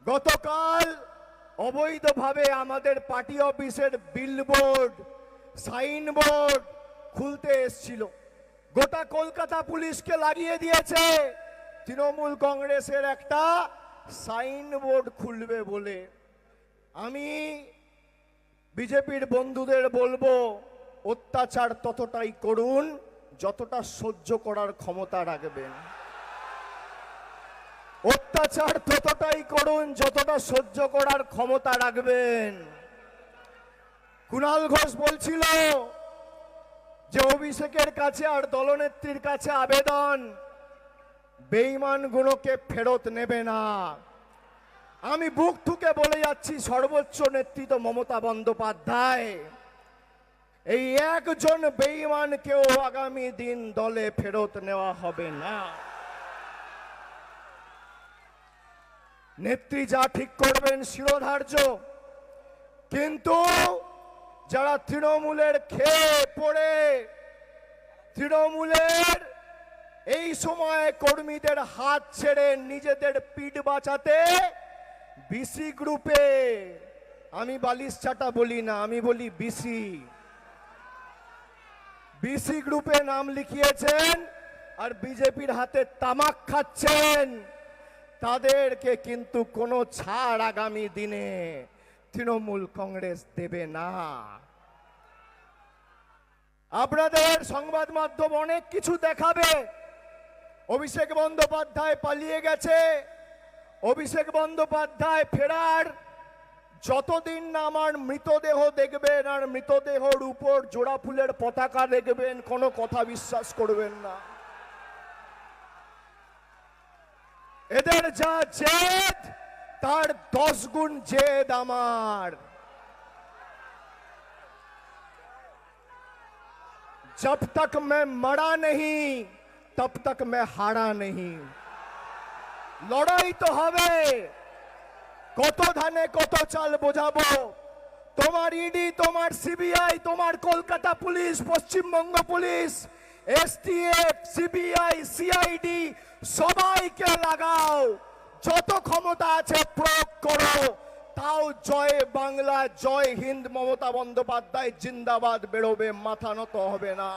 গতকাল অবৈধভাবে আমাদের পার্টি অফিসের বিলবোর্ড সাইনবোর্ড খুলতে এসেছিল। গোটা কলকাতা পুলিশকে লাগিয়ে দিয়েছে তৃণমূল কংগ্রেসের একটা সাইনবোর্ড খুলবে বলে। আমি বিজেপির বন্ধুদের বলবো, অত্যাচার ততটাই করুন যতটা সহ্য করার ক্ষমতা রাখবেন। অত্যাচার ততটাই করুন যতটা সহ্য করার ক্ষমতা রাখবেন। কুণাল ঘোষ বলছিল যে অভিষেকের কাছে আর দলনেত্রীর কাছে আবেদন, বেঈমানগুলোকে ফেরত নেবে না। আমি বুক ঠুকে বলে যাচ্ছি, সর্বোচ্চ নেতৃত্ব মমতা বন্দ্যোপাধ্যায়, এই একজন বেঈমানকেও আগামী দিন দলে ফেরত নেওয়া হবে না। নেত্রী যা ঠিক করবেন শিরোধার্য, কিন্তু যারা তৃণমূলের খেয়ে পড়ে তৃণমূলের এই সময় কর্মীদের হাত ছেড়ে নিজেদের পিঠ বাঁচাতে বিসি গ্রুপে, আমি বালিশ চাটা বলি না, আমি বলি বিসি গ্রুপে নাম লিখিয়েছেন আর বিজেপির হাতে তামাক খাচ্ছেন, তাদেরকে কিন্তু কোনো ছাড় আগামী দিনে তৃণমূল কংগ্রেস দেবে না। আপনাদের সংবাদ মাধ্যম অনেক কিছু দেখাবে। অভিষেক বন্দ্যোপাধ্যায় পালিয়ে গেছে, অভিষেক বন্দ্যোপাধ্যায় ফেরার যতদিন না আমার মৃতদেহ দেখবেন আর মৃতদেহর উপর জোড়া ফুলের পতাকা দেখবেন, কোনো কথা বিশ্বাস করবেন না। এদের যা জেদ তার 10 গুণ জেদ আমার। जब तक मैं मरा नहीं तब तक मैं हारा नहीं। লড়াই তো হবে, কত ধানে কত চাল বোঝাবো। তোমার ইডি, তোমার সিবিআই, তোমার Kolkata police, Paschimbanga police, STF, CBI, CID সবাইকে লাগাও, যত ক্ষমতা আছে প্রয়োগ করো। তাও জয় বাংলা, জয় হিন্দ, মমতা বন্দ্যোপাধ্যায় জিন্দাবাদ বেরোবে, মাথা নত হবে না।